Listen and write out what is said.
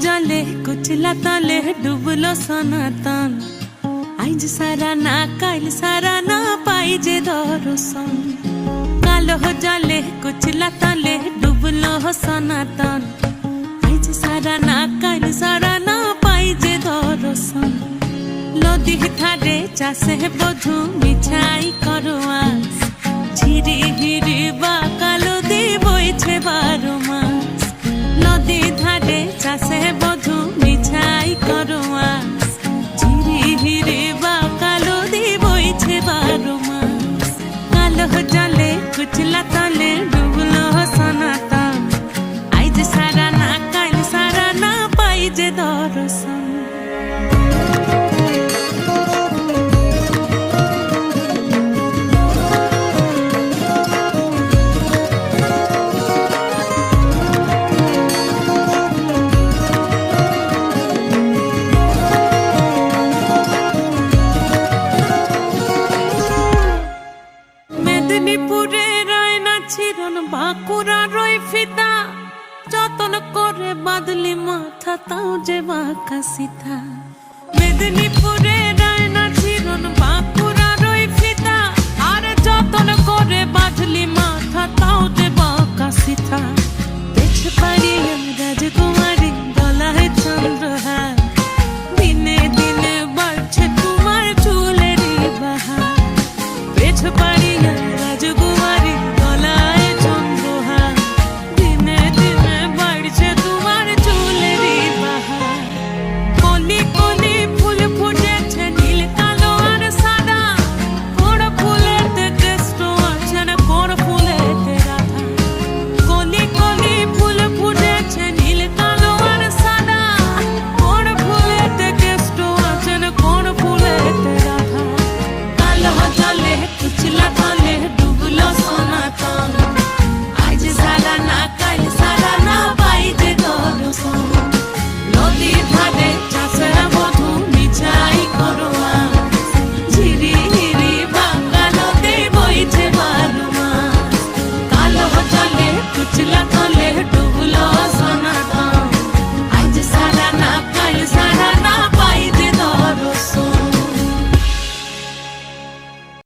जले कुचला तले डुबलो सनातन आज सारा ना काल सारा ना पाई जे दर्शन कालो जले कुचला तले डुबलो सनातन आज सारा ना काल सारा ना पाई जे दर्शन नदी थारे चाषे बधु मिछाई करो आस झिरी हिरी बा कालो दी बইছে 12 মাস नदी धारे चाषे बधु मिछाई करो आस झिरी हिरी बा कालो दी बইছে 12 মাস कालो जले कुचला तले डुबलो सनातन आज सारा ना काल सारा ना पाई जे दर्शन মেদিনীপুরে রয় না ছিরন বাঁকুড়া রয় ফিতা যতন করে বাদলি মাথা তাও যে বাঁকা সিথা